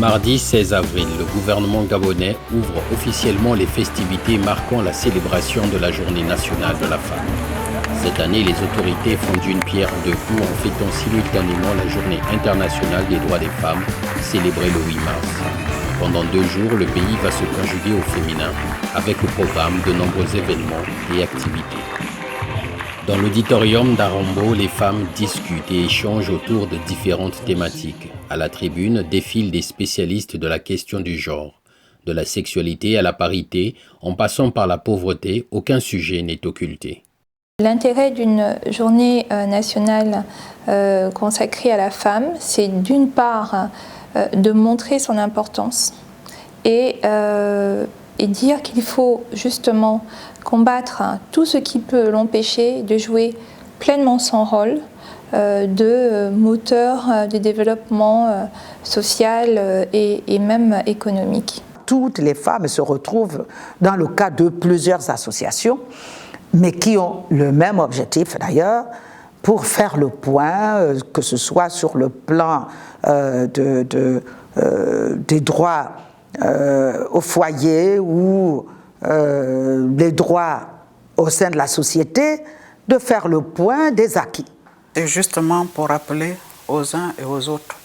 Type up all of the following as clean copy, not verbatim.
Mardi 16 avril, le gouvernement gabonais ouvre officiellement les festivités marquant la célébration de la Journée nationale de la femme. Cette année, les autorités fondent une pierre deux coups en fêtant simultanément la Journée internationale des droits des femmes, célébrée le 8 mars. Pendant 2 jours, le pays va se conjuguer au féminin avec au programme de nombreux événements et activités. Dans l'auditorium d'Arambo, les femmes discutent et échangent autour de différentes thématiques. À la tribune défilent des spécialistes de la question du genre. De la sexualité à la parité, en passant par la pauvreté, aucun sujet n'est occulté. L'intérêt d'une journée nationale consacrée à la femme, c'est d'une part de montrer son importance et dire qu'il faut justement combattre tout ce qui peut l'empêcher de jouer pleinement son rôle de moteur de développement social et même économique. Toutes les femmes se retrouvent dans le cadre de plusieurs associations, mais qui ont le même objectif d'ailleurs, pour faire le point, que ce soit sur le plan des droits au foyer ou les droits au sein de la société, de faire le point des acquis. C'est justement pour rappeler aux uns et aux autres,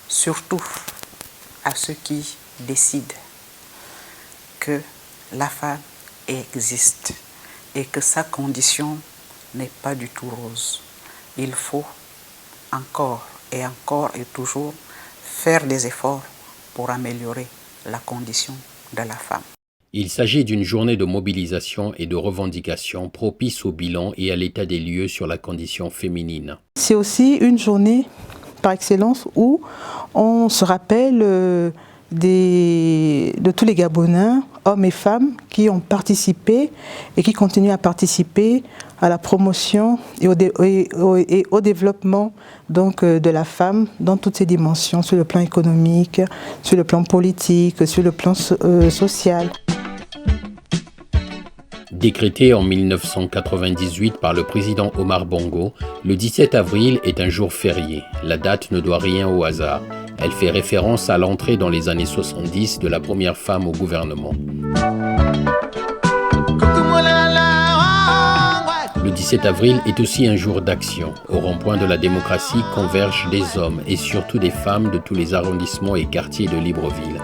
surtout à ceux qui décident, que la femme existe et que sa condition n'est pas du tout rose. Il faut encore et toujours faire des efforts pour améliorer la condition de la femme. Il s'agit d'une journée de mobilisation et de revendication propice au bilan et à l'état des lieux sur la condition féminine. C'est aussi une journée par excellence où on se rappelle de tous les Gabonais, hommes et femmes, qui ont participé et qui continuent à participer à la promotion et au développement donc, de la femme dans toutes ses dimensions, sur le plan économique, sur le plan politique, sur le plan social. Décrété en 1998 par le président Omar Bongo, le 17 avril est un jour férié. La date ne doit rien au hasard. Elle fait référence à l'entrée dans les années 70 de la première femme au gouvernement. Le 17 avril est aussi un jour d'action. Au rond-point de la démocratie convergent des hommes et surtout des femmes de tous les arrondissements et quartiers de Libreville.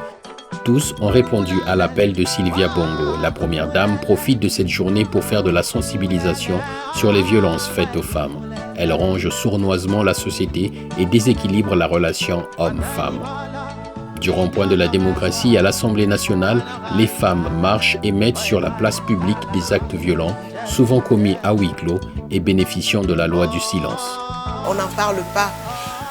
Tous ont répondu à l'appel de Sylvia Bongo. La première dame profite de cette journée pour faire de la sensibilisation sur les violences faites aux femmes. Elle ronge sournoisement la société et déséquilibre la relation homme-femme. Du rond-point de la démocratie à l'Assemblée nationale, les femmes marchent et mettent sur la place publique des actes violents, souvent commis à huis clos et bénéficiant de la loi du silence. On n'en parle pas.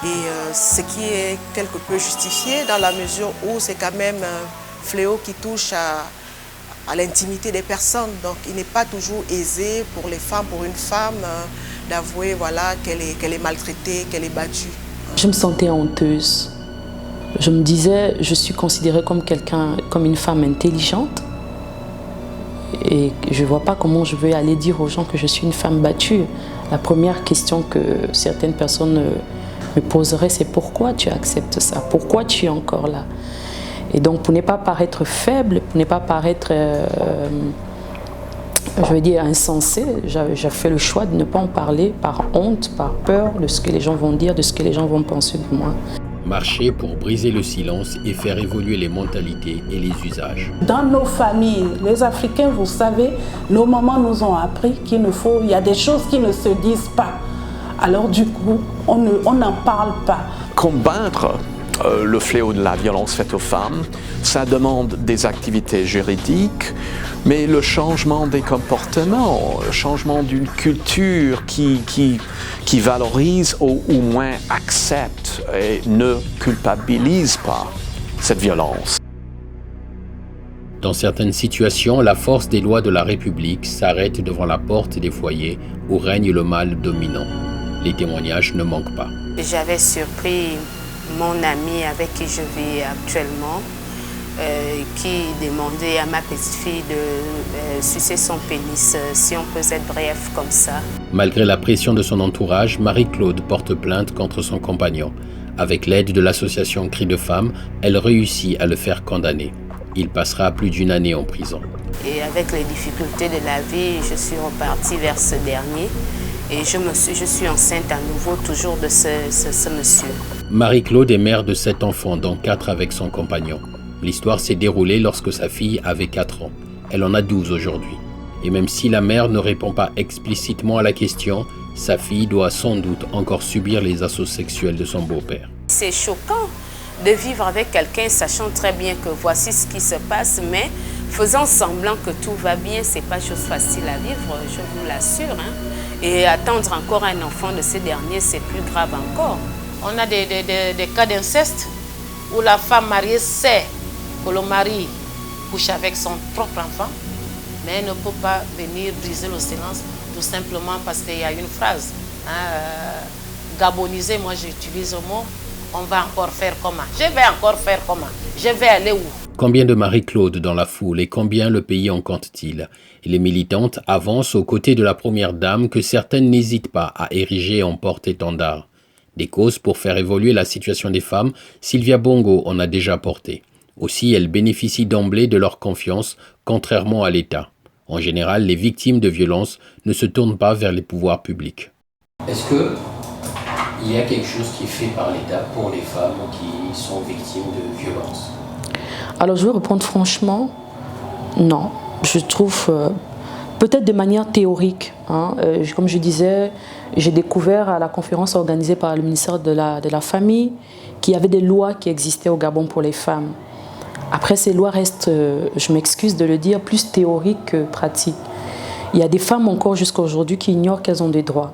Et ce qui est quelque peu justifié dans la mesure où c'est quand même un fléau qui touche à l'intimité des personnes. Donc il n'est pas toujours aisé pour les femmes, pour une femme, d'avouer voilà, qu'elle est maltraitée, qu'elle est battue. Je me sentais honteuse. Je me disais, je suis considérée comme une femme intelligente. Et je ne vois pas comment je vais aller dire aux gens que je suis une femme battue. La première question que certaines personnes me poserait, c'est pourquoi tu acceptes ça? Pourquoi tu es encore là? Et donc, pour ne pas paraître faible, pour ne pas paraître, je veux dire, insensé, j'ai fait le choix de ne pas en parler par honte, par peur de ce que les gens vont dire, de ce que les gens vont penser de moi. Marcher pour briser le silence et faire évoluer les mentalités et les usages. Dans nos familles, les Africains, vous savez, nos mamans nous ont appris il y a des choses qui ne se disent pas. Alors du coup, on n'en parle pas. Combattre le fléau de la violence faite aux femmes, ça demande des activités juridiques, mais le changement des comportements, le changement d'une culture qui valorise ou au moins accepte et ne culpabilise pas cette violence. Dans certaines situations, la force des lois de la République s'arrête devant la porte des foyers où règne le mal dominant. Les témoignages ne manquent pas. J'avais surpris mon ami avec qui je vis actuellement qui demandait à ma petite fille de sucer son pénis, si on peut être bref comme ça. Malgré la pression de son entourage, Marie-Claude porte plainte contre son compagnon. Avec l'aide de l'association Cris de Femmes, elle réussit à le faire condamner. Il passera plus d'1 année en prison. Et avec les difficultés de la vie, je suis repartie vers ce dernier. Et je suis enceinte à nouveau, toujours de ce monsieur. Marie-Claude est mère de 7 enfants, dont 4 avec son compagnon. L'histoire s'est déroulée lorsque sa fille avait 4 ans. Elle en a 12 aujourd'hui. Et même si la mère ne répond pas explicitement à la question, sa fille doit sans doute encore subir les assauts sexuels de son beau-père. C'est choquant de vivre avec quelqu'un sachant très bien que voici ce qui se passe, mais faisant semblant que tout va bien, c'est pas chose facile à vivre, je vous l'assure. Hein. Et attendre encore un enfant de ces derniers, c'est plus grave encore. On a des cas d'inceste où la femme mariée sait que le mari couche avec son propre enfant, mais elle ne peut pas venir briser le silence tout simplement parce qu'il y a une phrase. Gabonisée, moi j'utilise le mot, on va encore faire comment? Je vais encore faire comment? Je vais aller où? Combien de Marie-Claude dans la foule et combien le pays en compte-t-il? Les militantes avancent aux côtés de la première dame que certaines n'hésitent pas à ériger en porte-étendard. Des causes pour faire évoluer la situation des femmes, Sylvia Bongo en a déjà porté. Aussi, elles bénéficient d'emblée de leur confiance, contrairement à l'État. En général, les victimes de violences ne se tournent pas vers les pouvoirs publics. Est-ce qu'il y a quelque chose qui est fait par l'État pour les femmes qui sont victimes de violences? Alors je vais répondre franchement, non. Je trouve peut-être de manière théorique. Comme je disais, j'ai découvert à la conférence organisée par le ministère de la Famille qu'il y avait des lois qui existaient au Gabon pour les femmes. Après, ces lois restent, je m'excuse de le dire, plus théoriques que pratiques. Il y a des femmes encore jusqu'à aujourd'hui qui ignorent qu'elles ont des droits.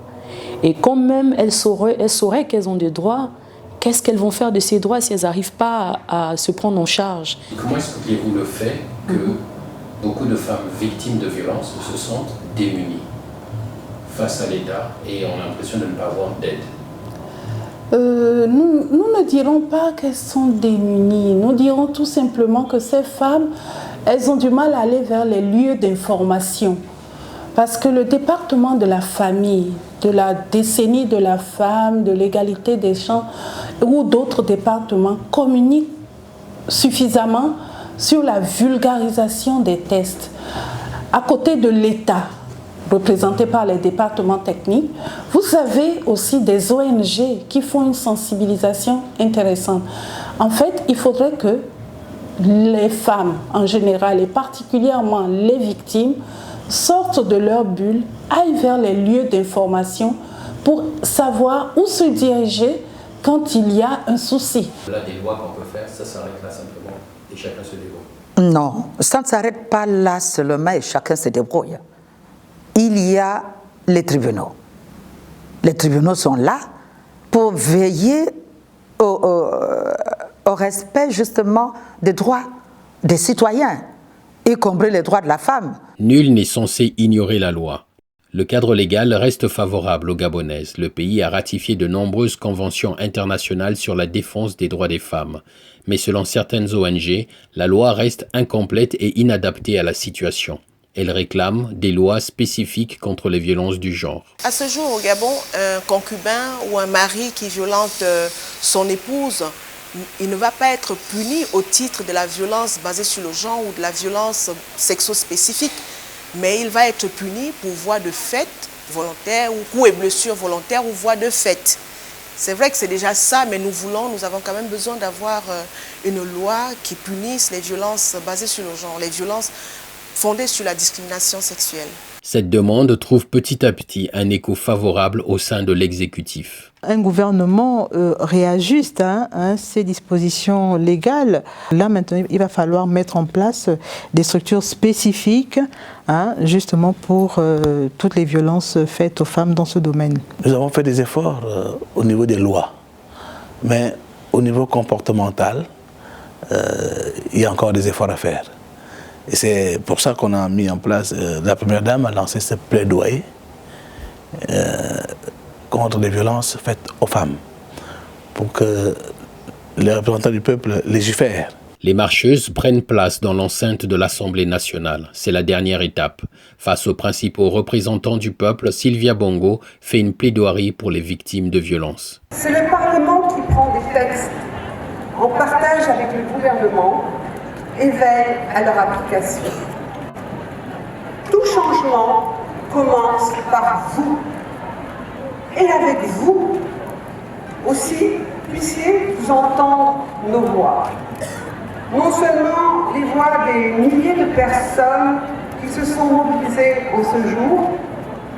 Et quand même elles sauraient qu'elles ont des droits, qu'est-ce qu'elles vont faire de ces droits si elles n'arrivent pas à se prendre en charge? Comment expliquez-vous le fait que beaucoup de femmes victimes de violences se sentent démunies face à l'État et ont l'impression de ne pas avoir d'aide? Nous ne dirons pas qu'elles sont démunies. Nous dirons tout simplement que ces femmes, elles ont du mal à aller vers les lieux d'information. Parce que le département de la famille, de la décennie de la femme, de l'égalité des genres ou d'autres départements communiquent suffisamment sur la vulgarisation des tests. À côté de l'État, représenté par les départements techniques, vous avez aussi des ONG qui font une sensibilisation intéressante. En fait, il faudrait que les femmes en général et particulièrement les victimes sortent de leur bulle, aillent vers les lieux d'information pour savoir où se diriger quand il y a un souci. Là, des lois qu'on peut faire, ça s'arrête là simplement et chacun se débrouille. Non, ça ne s'arrête pas là seulement et chacun se débrouille. Il y a les tribunaux. Les tribunaux sont là pour veiller au respect justement des droits des citoyens, y compris les droits de la femme. Nul n'est censé ignorer la loi. Le cadre légal reste favorable aux Gabonaises. Le pays a ratifié de nombreuses conventions internationales sur la défense des droits des femmes. Mais selon certaines ONG, la loi reste incomplète et inadaptée à la situation. Elle réclame des lois spécifiques contre les violences du genre. À ce jour, au Gabon, un concubin ou un mari qui violente son épouse, il ne va pas être puni au titre de la violence basée sur le genre ou de la violence sexo-spécifique, mais il va être puni pour voie de fait volontaire ou coups et blessures volontaires ou voie de fait. C'est vrai que c'est déjà ça, mais nous avons quand même besoin d'avoir une loi qui punisse les violences basées sur le genre, les violences fondées sur la discrimination sexuelle. Cette demande trouve petit à petit un écho favorable au sein de l'exécutif. Un gouvernement réajuste ces dispositions légales. Là maintenant, il va falloir mettre en place des structures spécifiques justement pour toutes les violences faites aux femmes dans ce domaine. Nous avons fait des efforts au niveau des lois, mais au niveau comportemental, il y a encore des efforts à faire. Et c'est pour ça qu'on a mis en place, la Première Dame a lancé ce plaidoyer contre les violences faites aux femmes, pour que les représentants du peuple légifèrent. Les marcheuses prennent place dans l'enceinte de l'Assemblée nationale. C'est la dernière étape. Face aux principaux représentants du peuple, Sylvia Bongo fait une plaidoirie pour les victimes de violences. C'est le Parlement qui prend des textes en partage avec le gouvernement et veille à leur application. Tout changement commence par vous. Et avec vous aussi, puissiez-vous entendre nos voix. Non seulement les voix des milliers de personnes qui se sont mobilisées en ce jour,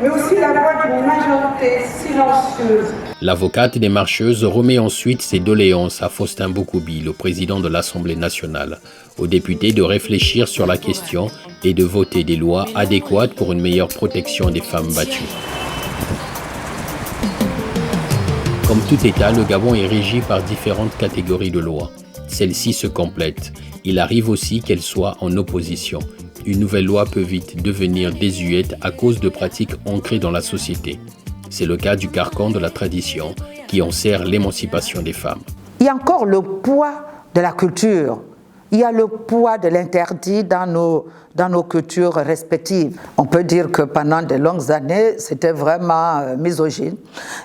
mais aussi la voix d'une majorité silencieuse. L'avocate des marcheuses remet ensuite ses doléances à Faustin Boukoubi, le président de l'Assemblée nationale, aux députés de réfléchir sur la question et de voter des lois adéquates pour une meilleure protection des femmes battues. Comme tout État, le Gabon est régi par différentes catégories de lois. Celles-ci se complètent. Il arrive aussi qu'elles soient en opposition. Une nouvelle loi peut vite devenir désuète à cause de pratiques ancrées dans la société. C'est le cas du carcan de la tradition qui enserre l'émancipation des femmes. Il y a encore le poids de la culture. Il y a le poids de l'interdit dans nos cultures respectives. On peut dire que pendant de longues années, c'était vraiment misogyne,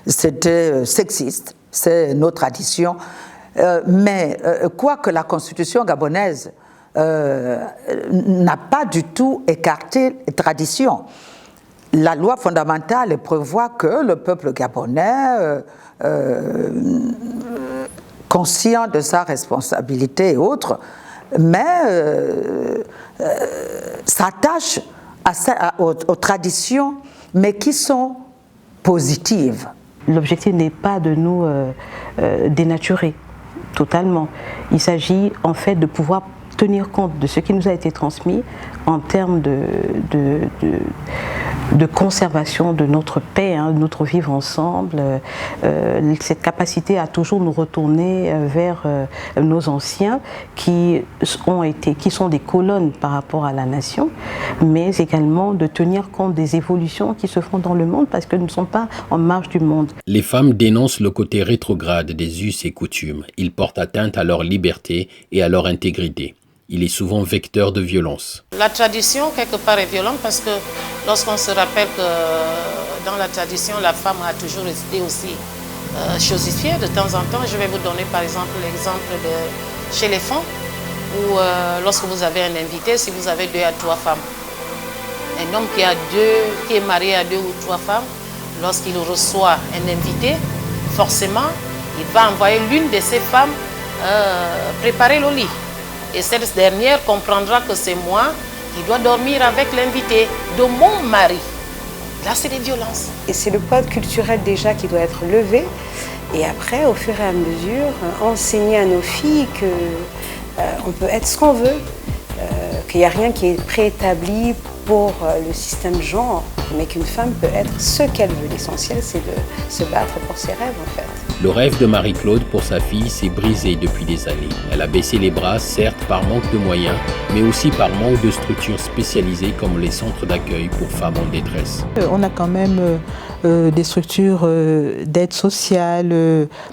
c'était sexiste, c'est nos traditions. Mais quoique la constitution gabonaise n'a pas du tout écarté les traditions, la loi fondamentale prévoit que le peuple gabonais, conscient de sa responsabilité et autres, mais s'attache aux traditions, mais qui sont positives. L'objectif n'est pas de nous dénaturer totalement. Il s'agit en fait de pouvoir tenir compte de ce qui nous a été transmis en termes de conservation de notre paix, de notre vivre ensemble, cette capacité à toujours nous retourner vers nos anciens qui sont des colonnes par rapport à la nation, mais également de tenir compte des évolutions qui se font dans le monde parce que nous ne sommes pas en marge du monde. Les femmes dénoncent le côté rétrograde des us et coutumes. Ils portent atteinte à leur liberté et à leur intégrité. Il est souvent vecteur de violence. La tradition, quelque part, est violente parce que lorsqu'on se rappelle que dans la tradition, la femme a toujours été aussi chosifiée de temps en temps. Je vais vous donner par exemple l'exemple de chez les femmes, où lorsque vous avez un invité, si vous avez 2 à 3 femmes, un homme qui est marié à 2 ou 3 femmes, lorsqu'il reçoit un invité, forcément, il va envoyer l'une de ses femmes préparer le lit. Et cette dernière comprendra que c'est moi qui dois dormir avec l'invité de mon mari. Là, c'est des violences. Et c'est le code culturel déjà qui doit être levé. Et après, au fur et à mesure, enseigner à nos filles qu'on peut être ce qu'on veut, qu'il n'y a rien qui est préétabli pour le système genre, mais qu'une femme peut être ce qu'elle veut. L'essentiel, c'est de se battre pour ses rêves, en fait. Le rêve de Marie-Claude pour sa fille s'est brisé depuis des années. Elle a baissé les bras, certes par manque de moyens, mais aussi par manque de structures spécialisées comme les centres d'accueil pour femmes en détresse. On a quand même des structures d'aide sociale,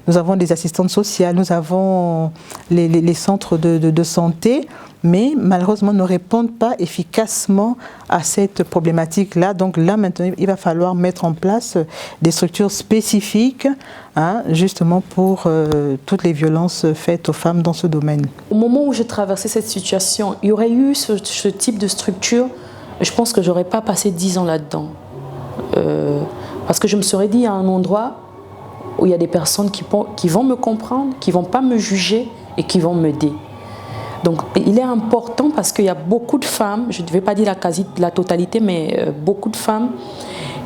nous avons des assistantes sociales, nous avons les centres de santé, mais malheureusement ne répondent pas efficacement à cette problématique-là. Donc là, maintenant, il va falloir mettre en place des structures spécifiques, justement pour toutes les violences faites aux femmes dans ce domaine. Au moment où je traversais cette situation, il y aurait eu ce type de structure, je pense que je n'aurais pas passé 10 ans là-dedans. Parce que je me serais dit à un endroit où il y a des personnes qui vont me comprendre, qui ne vont pas me juger et qui vont m'aider. Donc il est important parce qu'il y a beaucoup de femmes, je ne vais pas dire la totalité, mais beaucoup de femmes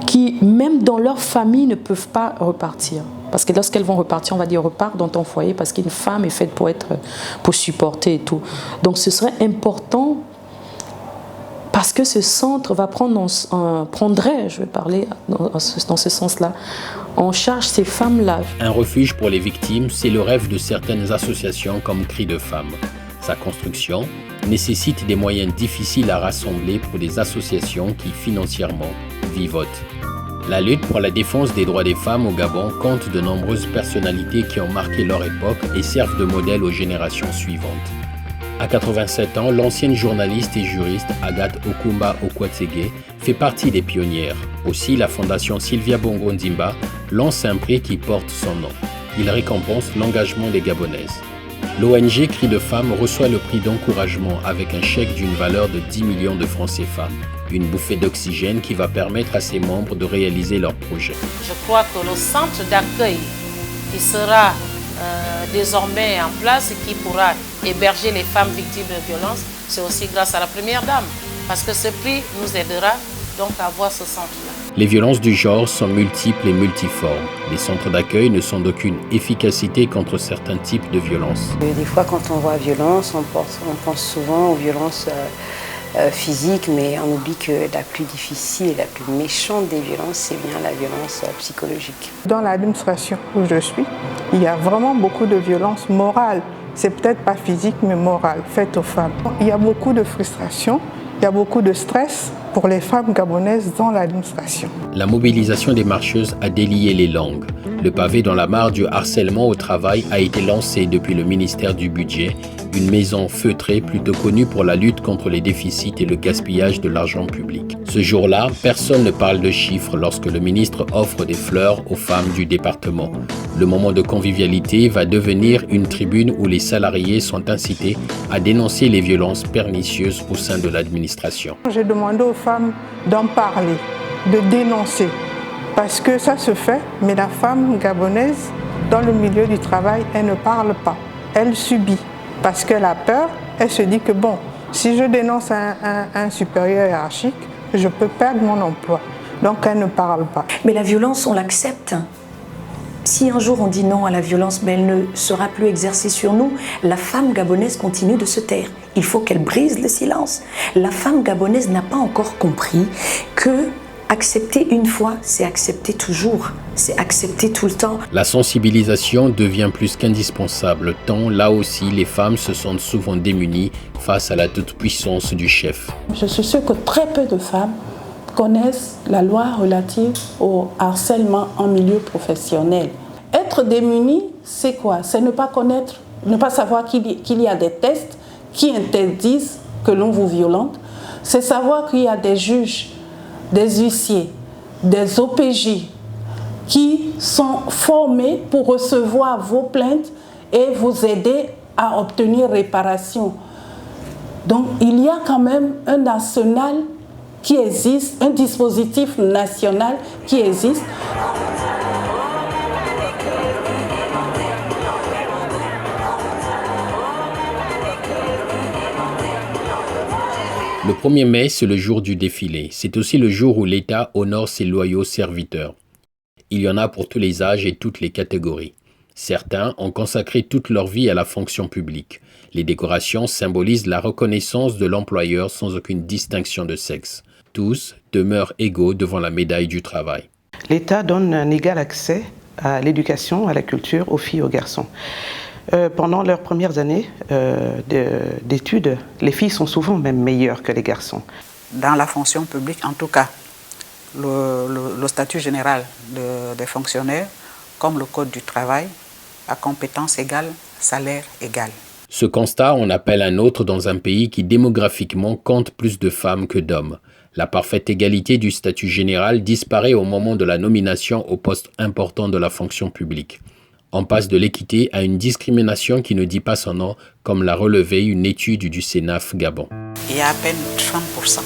qui, même dans leur famille, ne peuvent pas repartir. Parce que lorsqu'elles vont repartir, on va dire repars dans ton foyer parce qu'une femme est faite pour supporter et tout. Donc ce serait important parce que ce centre va prendrait, je vais parler dans ce sens-là, en charge ces femmes-là. Un refuge pour les victimes, c'est le rêve de certaines associations comme Cris de Femmes. Sa construction nécessite des moyens difficiles à rassembler pour des associations qui, financièrement, vivotent. La lutte pour la défense des droits des femmes au Gabon compte de nombreuses personnalités qui ont marqué leur époque et servent de modèle aux générations suivantes. À 87 ans, l'ancienne journaliste et juriste Agathe Okumba Okwatsege fait partie des pionnières. Aussi, la fondation Sylvia Bongo Ndimba lance un prix qui porte son nom. Il récompense l'engagement des Gabonaises. L'ONG Cris de Femmes reçoit le prix d'encouragement avec un chèque d'une valeur de 10 millions de francs CFA. Une bouffée d'oxygène qui va permettre à ses membres de réaliser leurs projets. Je crois que le centre d'accueil qui sera désormais en place, qui pourra héberger les femmes victimes de violences, c'est aussi grâce à la Première Dame. Parce que ce prix nous aidera donc à avoir ce centre-là. Les violences du genre sont multiples et multiformes. Les centres d'accueil ne sont d'aucune efficacité contre certains types de violences. Des fois, quand on voit violence, on pense souvent aux violences physiques, mais on oublie que la plus difficile et la plus méchante des violences, c'est bien la violence psychologique. Dans l'administration où je suis, il y a vraiment beaucoup de violences morales. C'est peut-être pas physique, mais morale, faites aux femmes. Il y a beaucoup de frustration, il y a beaucoup de stress pour les femmes gabonaises dans l'administration. La mobilisation des marcheuses a délié les langues. Le pavé dans la mare du harcèlement au travail a été lancé depuis le ministère du Budget, une maison feutrée plutôt connue pour la lutte contre les déficits et le gaspillage de l'argent public. Ce jour-là, personne ne parle de chiffres lorsque le ministre offre des fleurs aux femmes du département. Le moment de convivialité va devenir une tribune où les salariés sont incités à dénoncer les violences pernicieuses au sein de l'administration. J'ai demandé aux femmes d'en parler, de dénoncer. Parce que ça se fait, mais la femme gabonaise, dans le milieu du travail, elle ne parle pas. Elle subit. Parce qu'elle a peur, elle se dit que bon, si je dénonce un supérieur hiérarchique, je peux perdre mon emploi. Donc elle ne parle pas. Mais la violence, on l'accepte. Si un jour on dit non à la violence, mais elle ne sera plus exercée sur nous, la femme gabonaise continue de se taire. Il faut qu'elle brise le silence. La femme gabonaise n'a pas encore compris que accepter une fois, c'est accepter toujours, c'est accepter tout le temps. La sensibilisation devient plus qu'indispensable, tant là aussi les femmes se sentent souvent démunies face à la toute-puissance du chef. Je suis sûre que très peu de femmes connaissent la loi relative au harcèlement en milieu professionnel. Être démunie, c'est quoi? C'est ne pas connaître, ne pas savoir qu'il y a des tests qui interdisent que l'on vous violente. C'est savoir qu'il y a des juges, des huissiers, des OPJ qui sont formés pour recevoir vos plaintes et vous aider à obtenir réparation. Donc il y a quand même un arsenal qui existe, un dispositif national qui existe. Le 1er mai, c'est le jour du défilé. C'est aussi le jour où l'État honore ses loyaux serviteurs. Il y en a pour tous les âges et toutes les catégories. Certains ont consacré toute leur vie à la fonction publique. Les décorations symbolisent la reconnaissance de l'employeur sans aucune distinction de sexe. Tous demeurent égaux devant la médaille du travail. L'État donne un égal accès à l'éducation, à la culture, aux filles et aux garçons. Pendant leurs premières années d'études, les filles sont souvent même meilleures que les garçons. Dans la fonction publique, en tout cas, le statut général des fonctionnaires, comme le Code du travail, à compétence égale, salaire égal. Ce constat en appelle un autre dans un pays qui démographiquement compte plus de femmes que d'hommes. La parfaite égalité du statut général disparaît au moment de la nomination au poste important de la fonction publique. On passe de l'équité à une discrimination qui ne dit pas son nom, comme l'a relevé une étude du Sénaf Gabon. Il y a à peine 30%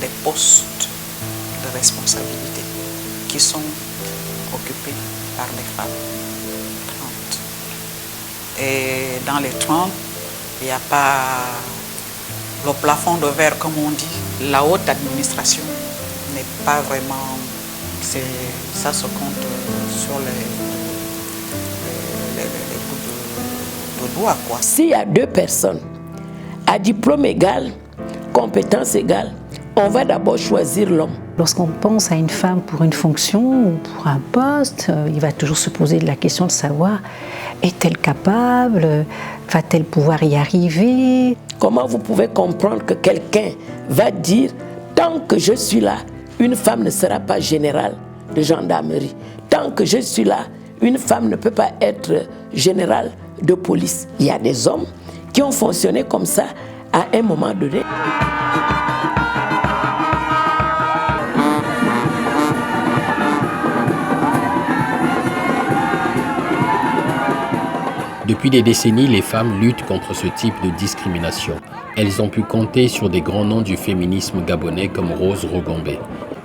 des postes de responsabilité qui sont occupés par les femmes. 30. Et dans les 30, il n'y a pas le plafond de verre, comme on dit. La haute administration n'est pas vraiment... Ça se compte sur les doigt, quoi. S'il y a deux personnes à diplôme égal, compétence égale, on va d'abord choisir l'homme. Lorsqu'on pense à une femme pour une fonction ou pour un poste, il va toujours se poser la question de savoir, est-elle capable? Va-t-elle pouvoir y arriver? Comment vous pouvez comprendre que quelqu'un va dire, tant que je suis là, une femme ne sera pas générale de gendarmerie. Tant que je suis là, une femme ne peut pas être générale de police. Il y a des hommes qui ont fonctionné comme ça à un moment donné. Depuis des décennies, les femmes luttent contre ce type de discrimination. Elles ont pu compter sur des grands noms du féminisme gabonais comme Rose Rogombe.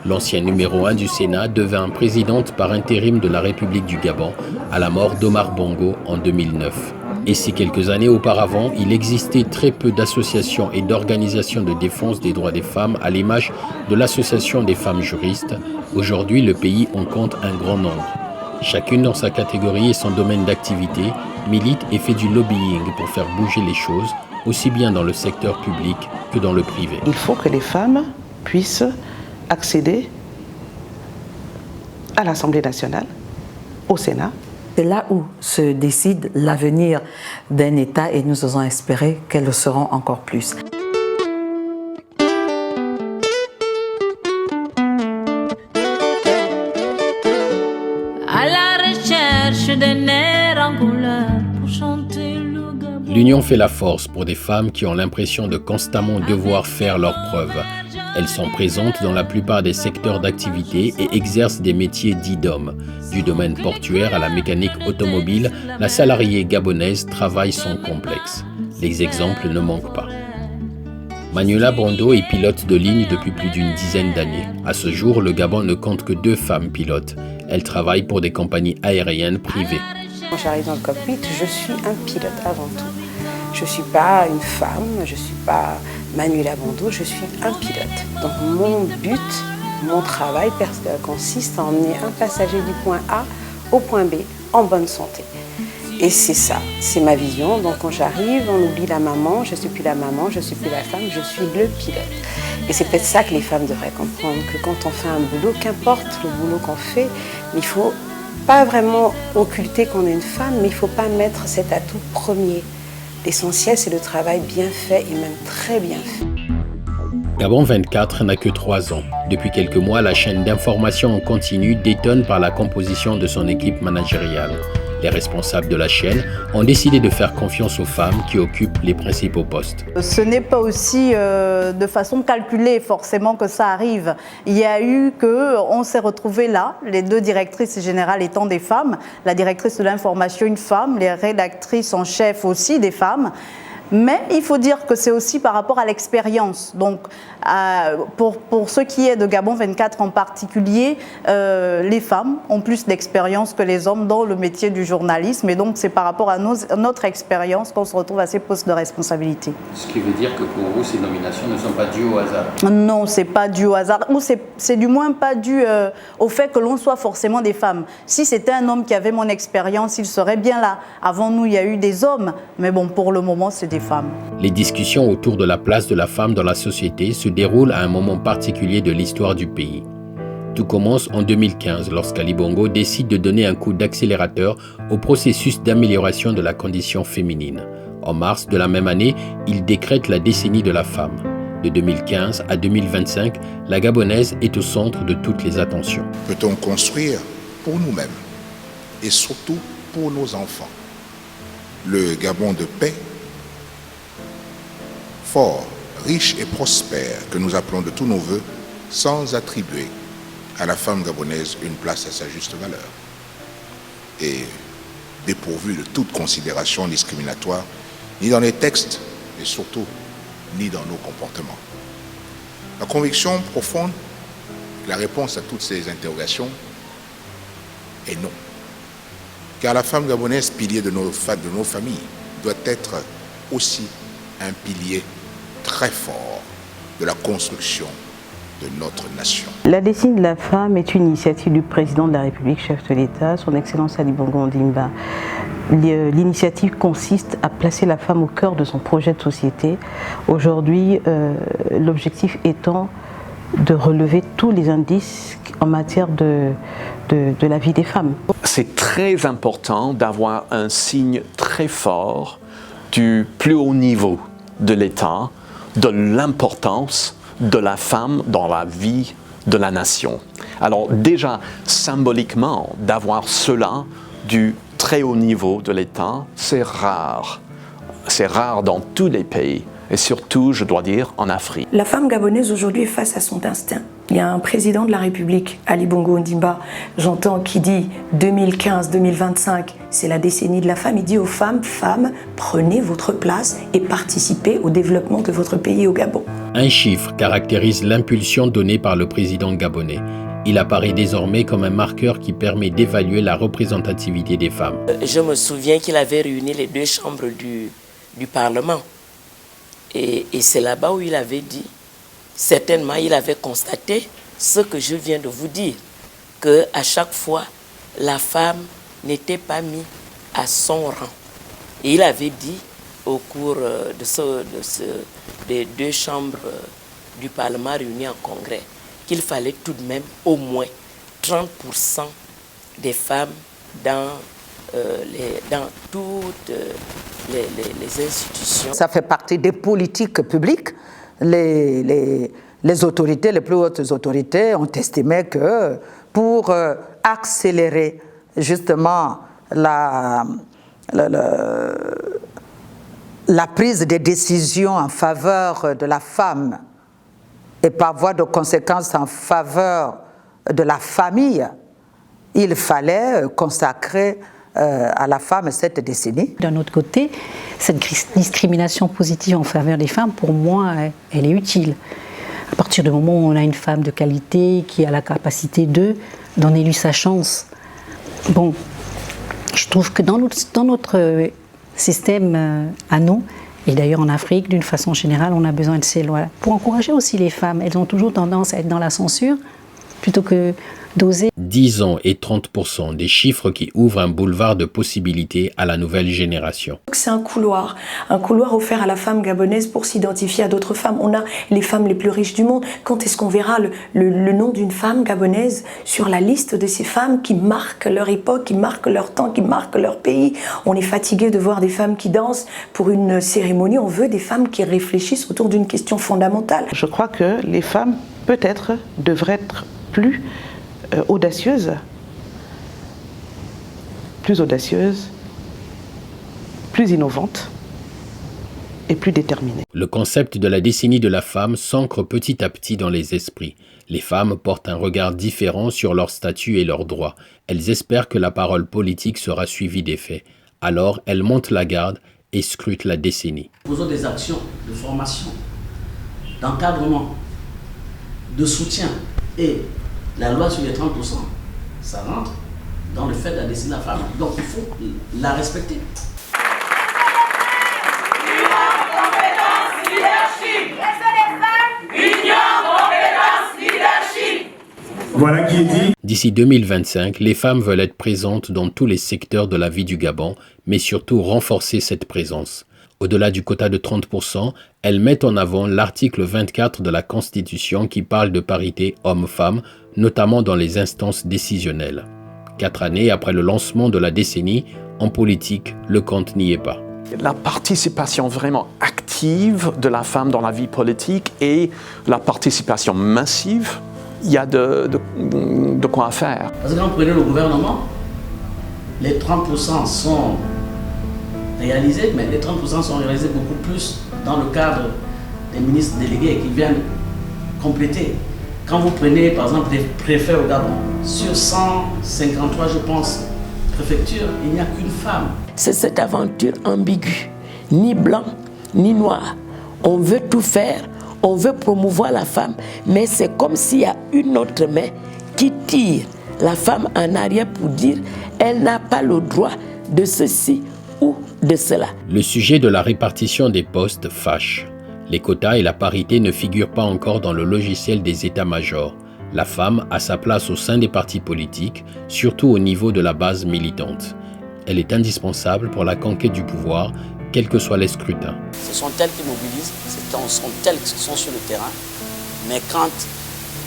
L'ancienne numéro 1 du Sénat devint présidente par intérim de la République du Gabon à la mort d'Omar Bongo en 2009. Et si quelques années auparavant, il existait très peu d'associations et d'organisations de défense des droits des femmes à l'image de l'Association des femmes juristes, aujourd'hui le pays en compte un grand nombre. Chacune dans sa catégorie et son domaine d'activité milite et fait du lobbying pour faire bouger les choses, aussi bien dans le secteur public que dans le privé. Il faut que les femmes puissent accéder à l'Assemblée nationale, au Sénat. C'est là où se décide l'avenir d'un État et nous osons espérer qu'elles le seront encore plus. L'union fait la force pour des femmes qui ont l'impression de constamment devoir faire leurs preuves. Elles sont présentes dans la plupart des secteurs d'activité et exercent des métiers dits d'hommes. Du domaine portuaire à la mécanique automobile, la salariée gabonaise travaille son complexe. Les exemples ne manquent pas. Manuela Brando est pilote de ligne depuis plus d'une dizaine d'années. À ce jour, le Gabon ne compte que 2 femmes pilotes. Elles travaillent pour des compagnies aériennes privées. Quand j'arrive dans le cockpit, je suis un pilote avant tout. Je ne suis pas une femme, je ne suis pas Manuela Brando, je suis un pilote. Donc mon but, mon travail consiste à emmener un passager du point A au point B en bonne santé. Et c'est ça, c'est ma vision. Donc quand j'arrive, on oublie la maman, je ne suis plus la maman, je ne suis plus la femme, je suis le pilote. Et c'est peut-être ça que les femmes devraient comprendre, que quand on fait un boulot, qu'importe le boulot qu'on fait, il ne faut pas vraiment occulter qu'on est une femme, mais il ne faut pas mettre cet atout premier. L'essentiel, c'est le travail bien fait et même très bien fait. Gabon 24 n'a que 3 ans. Depuis quelques mois, la chaîne d'information en continu détonne par la composition de son équipe managériale. Les responsables de la chaîne ont décidé de faire confiance aux femmes qui occupent les principaux postes. Ce n'est pas aussi de façon calculée forcément que ça arrive. Il y a eu on s'est retrouvés là, les 2 directrices générales étant des femmes, la directrice de l'information une femme, les rédactrices en chef aussi des femmes. Mais il faut dire que c'est aussi par rapport à l'expérience. Donc, pour ce qui est de Gabon 24 en particulier, les femmes ont plus d'expérience que les hommes dans le métier du journalisme. Et donc, c'est par rapport à notre expérience qu'on se retrouve à ces postes de responsabilité. Ce qui veut dire que pour vous, ces nominations ne sont pas dues au hasard? Non, c'est pas dû au hasard. Ou c'est du moins pas dû au fait que l'on soit forcément des femmes. Si c'était un homme qui avait mon expérience, il serait bien là. Avant nous, il y a eu des hommes. Mais bon, pour le moment, c'est des femmes. Les discussions autour de la place de la femme dans la société se déroulent à un moment particulier de l'histoire du pays. Tout commence en 2015 lorsqu'Ali Bongo décide de donner un coup d'accélérateur au processus d'amélioration de la condition féminine. En mars de la même année, il décrète la décennie de la femme. De 2015 à 2025, la Gabonaise est au centre de toutes les attentions. Peut-on construire pour nous-mêmes et surtout pour nos enfants le Gabon de paix, fort, riche et prospère que nous appelons de tous nos voeux, sans attribuer à la femme gabonaise une place à sa juste valeur et dépourvue de toute considération discriminatoire, ni dans les textes, et surtout, ni dans nos comportements. La conviction profonde, la réponse à toutes ces interrogations est non. Car la femme gabonaise, pilier de nos familles, doit être aussi un pilier très fort de la construction de notre nation. La décennie de la femme est une initiative du président de la République, chef de l'État, son Excellence Ali Bongo Ondimba. L'initiative consiste à placer la femme au cœur de son projet de société. Aujourd'hui, l'objectif étant de relever tous les indices en matière de la vie des femmes. C'est très important d'avoir un signe très fort du plus haut niveau de l'État, de l'importance de la femme dans la vie de la nation. Alors déjà, symboliquement, d'avoir cela du très haut niveau de l'État, c'est rare c'est rare dans tous les pays, et surtout, je dois dire, en Afrique. La femme gabonaise aujourd'hui est face à son instinct. Il y a un président de la République, Ali Bongo Ondimba, j'entends, qui dit 2015-2025, c'est la décennie de la femme. Il dit aux femmes, femmes, prenez votre place et participez au développement de votre pays au Gabon. Un chiffre caractérise l'impulsion donnée par le président gabonais. Il apparaît désormais comme un marqueur qui permet d'évaluer la représentativité des femmes. Je me souviens qu'il avait réuni les deux chambres du Parlement. Et c'est là-bas où il avait dit, certainement il avait constaté ce que je viens de vous dire, qu'à chaque fois, la femme n'était pas mise à son rang. Et il avait dit, au cours des deux chambres du Parlement réunies en congrès, qu'il fallait tout de même au moins 30% des femmes dans toutes les institutions. Ça fait partie des politiques publiques. Les autorités, les plus hautes autorités ont estimé que pour accélérer justement la prise des décisions en faveur de la femme et par voie de conséquence en faveur de la famille, il fallait consacrer à la femme cette décennie. D'un autre côté, cette discrimination positive en faveur des femmes, pour moi, elle est utile. À partir du moment où on a une femme de qualité qui a la capacité d'en élu sa chance. Bon, je trouve que dans notre système à nous, et d'ailleurs en Afrique, d'une façon générale, on a besoin de ces lois pour encourager aussi les femmes. Elles ont toujours tendance à être dans la censure plutôt que d'oser. 10 ans et 30%, des chiffres qui ouvrent un boulevard de possibilités à la nouvelle génération. C'est un couloir offert à la femme gabonaise pour s'identifier à d'autres femmes. On a les femmes les plus riches du monde. Quand est-ce qu'on verra le nom d'une femme gabonaise sur la liste de ces femmes qui marquent leur époque, qui marquent leur temps, qui marquent leur pays? On est fatigué de voir des femmes qui dansent pour une cérémonie. On veut des femmes qui réfléchissent autour d'une question fondamentale. Je crois que les femmes, peut-être, devraient être plus audacieuses, plus innovantes et plus déterminées. Le concept de la décennie de la femme s'ancre petit à petit dans les esprits. Les femmes portent un regard différent sur leur statut et leurs droits. Elles espèrent que la parole politique sera suivie des faits. Alors, elles montent la garde et scrutent la décennie. Posons des actions de formation, d'encadrement, de soutien et la loi sur les 30%, ça rentre dans le fait de la décennie de la femme. Donc il faut la respecter. Voilà qui est dit. D'ici 2025, les femmes veulent être présentes dans tous les secteurs de la vie du Gabon, mais surtout renforcer cette présence. Au-delà du quota de 30%, elles mettent en avant l'article 24 de la Constitution qui parle de parité homme-femme, notamment dans les instances décisionnelles. 4 années après le lancement de la décennie, en politique, le compte n'y est pas. La participation vraiment active de la femme dans la vie politique et la participation massive, il y a de quoi faire. Parce que quand vous prenez le gouvernement, les 30% sont réalisés, mais les 30% sont réalisés beaucoup plus dans le cadre des ministres délégués qui viennent compléter. Quand vous prenez par exemple des préfets au Gabon, sur 153 je pense préfectures, il n'y a qu'une femme. C'est cette aventure ambiguë, ni blanc ni noir. On veut tout faire, on veut promouvoir la femme, mais c'est comme s'il y a une autre main qui tire la femme en arrière pour dire elle n'a pas le droit de ceci ou de cela. Le sujet de la répartition des postes fâche. Les quotas et la parité ne figurent pas encore dans le logiciel des états-majors. La femme a sa place au sein des partis politiques, surtout au niveau de la base militante. Elle est indispensable pour la conquête du pouvoir, quels que soient les scrutins. Ce sont elles qui mobilisent, ce sont elles qui sont sur le terrain, mais quand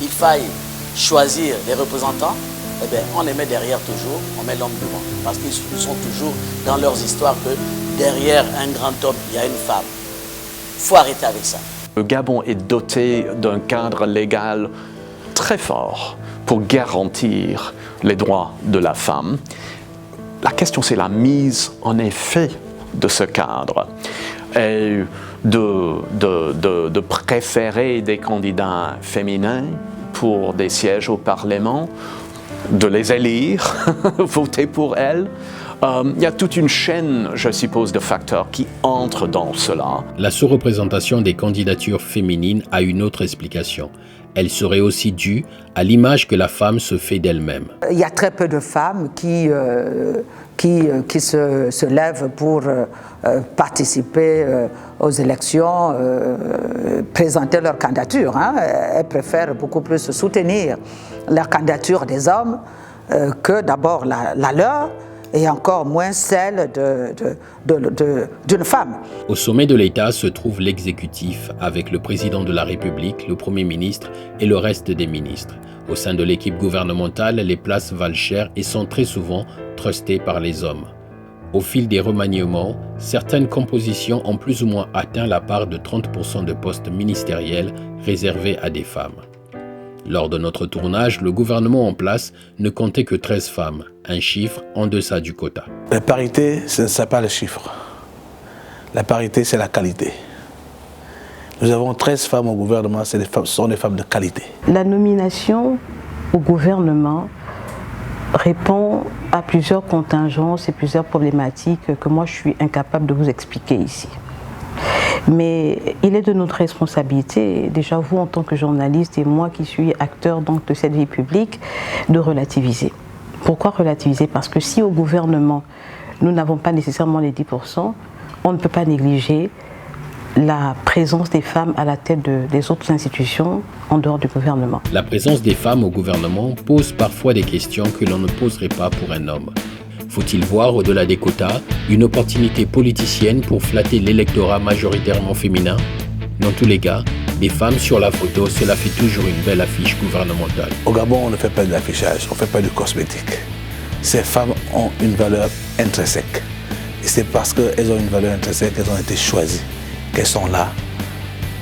il faille choisir les représentants, eh bien, on les met derrière toujours, on met l'homme devant. Parce qu'ils sont toujours dans leurs histoires que derrière un grand homme, il y a une femme. Il faut arrêter avec ça. Le Gabon est doté d'un cadre légal très fort pour garantir les droits de la femme. La question, c'est la mise en effet de ce cadre. et de préférer des candidats féminins pour des sièges au Parlement, de les élire, voter pour elles. Il y a toute une chaîne, je suppose, de facteurs qui entrent dans cela. La sous-représentation des candidatures féminines a une autre explication. Elle serait aussi due à l'image que la femme se fait d'elle-même. Il y a très peu de femmes qui se lèvent pour participer aux élections, présenter leur candidature. Elles préfèrent beaucoup plus soutenir la candidature des hommes que d'abord la leur, et encore moins celle d'une femme. Au sommet de l'État se trouve l'exécutif avec le président de la République, le Premier ministre et le reste des ministres. Au sein de l'équipe gouvernementale, les places valent cher et sont très souvent trustées par les hommes. Au fil des remaniements, certaines compositions ont plus ou moins atteint la part de 30% de postes ministériels réservés à des femmes. Lors de notre tournage, le gouvernement en place ne comptait que 13 femmes, un chiffre en deçà du quota. La parité, ce n'est pas le chiffre. La parité, c'est la qualité. Nous avons 13 femmes au gouvernement, ce sont des femmes de qualité. La nomination au gouvernement répond à plusieurs contingences et plusieurs problématiques que moi je suis incapable de vous expliquer ici. Mais il est de notre responsabilité, déjà vous en tant que journaliste et moi qui suis acteur donc de cette vie publique, de relativiser. Pourquoi relativiser? Parce que si au gouvernement nous n'avons pas nécessairement les 10%, on ne peut pas négliger la présence des femmes à la tête des autres institutions en dehors du gouvernement. La présence des femmes au gouvernement pose parfois des questions que l'on ne poserait pas pour un homme. Faut-il voir au-delà des quotas une opportunité politicienne pour flatter l'électorat majoritairement féminin? Dans tous les cas, des femmes sur la photo, cela fait toujours une belle affiche gouvernementale. Au Gabon, on ne fait pas de l'affichage, on ne fait pas du cosmétique. Ces femmes ont une valeur intrinsèque. Et c'est parce qu'elles ont une valeur intrinsèque qu'elles ont été choisies, qu'elles sont là,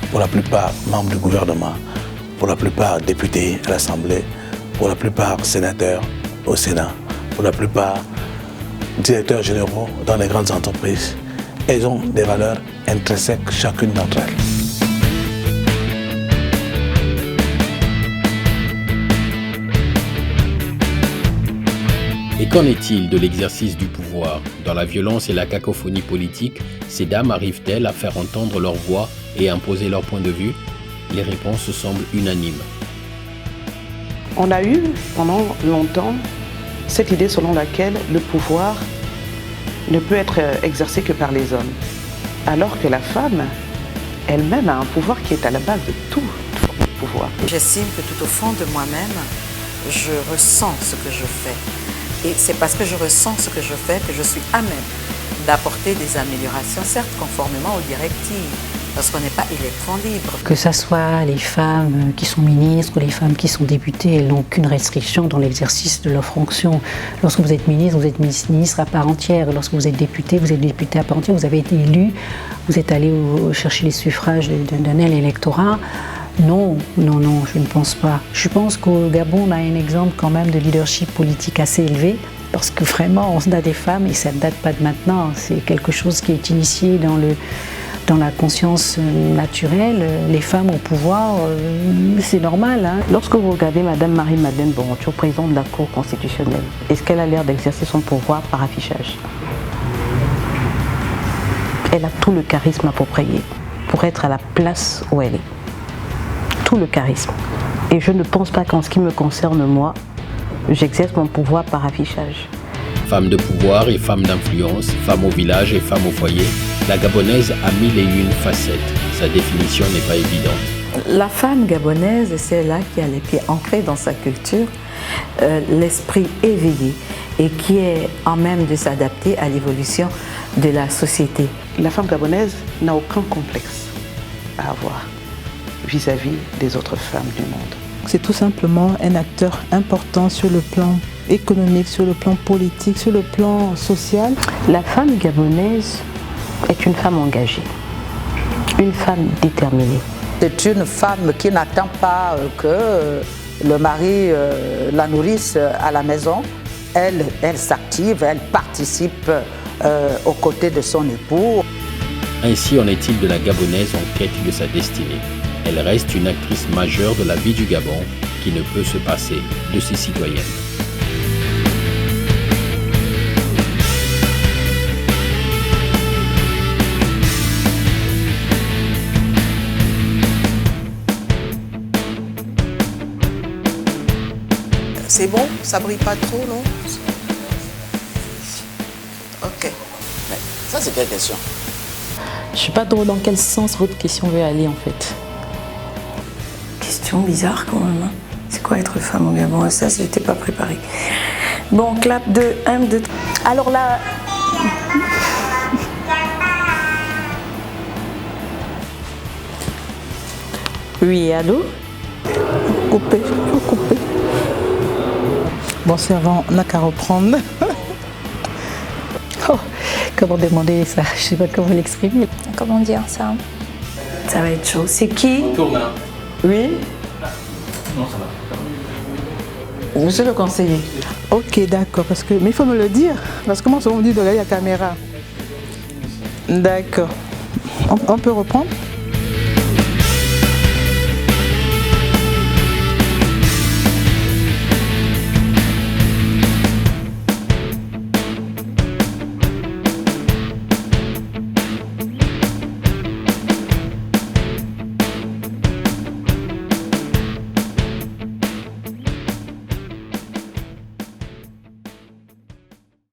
pour la plupart membres du gouvernement, pour la plupart députés à l'Assemblée, pour la plupart sénateurs au Sénat, pour la plupart directeurs généraux dans les grandes entreprises. Elles ont des valeurs intrinsèques, chacune d'entre elles. Et qu'en est-il de l'exercice du pouvoir? Dans la violence et la cacophonie politique, ces dames arrivent-elles à faire entendre leur voix et à imposer leur point de vue? Les réponses semblent unanimes. On a eu pendant longtemps cette idée selon laquelle le pouvoir ne peut être exercé que par les hommes, alors que la femme elle-même a un pouvoir qui est à la base de tout pouvoir. J'estime que tout au fond de moi-même, je ressens ce que je fais. Et c'est parce que je ressens ce que je fais que je suis à même d'apporter des améliorations, certes conformément aux directives, parce qu'on n'est pas électron libre. Que ce soit les femmes qui sont ministres ou les femmes qui sont députées, elles n'ont aucune restriction dans l'exercice de leur fonction. Lorsque vous êtes ministre ministre à part entière. Lorsque vous êtes député à part entière. Vous avez été élu, vous êtes allé chercher les suffrages d'un électorat. Non, je ne pense pas. Je pense qu'au Gabon, on a un exemple quand même de leadership politique assez élevé, parce que vraiment, on a des femmes, et ça ne date pas de maintenant, c'est quelque chose qui est initié dans la conscience naturelle. Les femmes au pouvoir, c'est normal. Hein. Lorsque vous regardez Mme Marie-Madeleine Boronture, présidente de la Cour constitutionnelle, est-ce qu'elle a l'air d'exercer son pouvoir par affichage? Elle a tout le charisme approprié pour être à la place où elle est. Tout le charisme. Et je ne pense pas qu'en ce qui me concerne moi, j'exerce mon pouvoir par affichage. Femme de pouvoir et femme d'influence, femme au village et femme au foyer, la gabonaise a 1001 facettes. Sa définition n'est pas évidente. La femme gabonaise est celle-là qui a les pieds ancrés dans sa culture, l'esprit éveillé et qui est en même de s'adapter à l'évolution de la société. La femme gabonaise n'a aucun complexe à avoir vis-à-vis des autres femmes du monde. C'est tout simplement un acteur important sur le plan économique, sur le plan politique, sur le plan social. La femme gabonaise est une femme engagée, une femme déterminée. C'est une femme qui n'attend pas que le mari la nourrisse à la maison. Elle s'active, elle participe aux côtés de son époux. Ainsi en est-il de la Gabonaise en quête de sa destinée. Elle reste une actrice majeure de la vie du Gabon qui ne peut se passer de ses citoyennes. C'est bon? Ça brille pas trop, non? Ok. Mais ça, c'est quelle question? Je ne sais pas trop dans quel sens votre question veut aller en fait. Question bizarre quand même. Hein. C'est quoi être femme au Gabon? Ça, je n'étais pas préparée. Bon, clap de 1, 2, 3. Alors là... Oui, allô? Coupé, faut couper. Bon, servant, on n'a qu'à reprendre. Oh, comment demander ça? Je ne sais pas comment l'exprimer. Comment dire ça? Ça va être chaud. C'est qui? Oui? Non, ça va. Monsieur le conseiller. Ok, d'accord, mais il faut me le dire, parce que moi, souvent on me dit de la caméra. D'accord. On peut reprendre?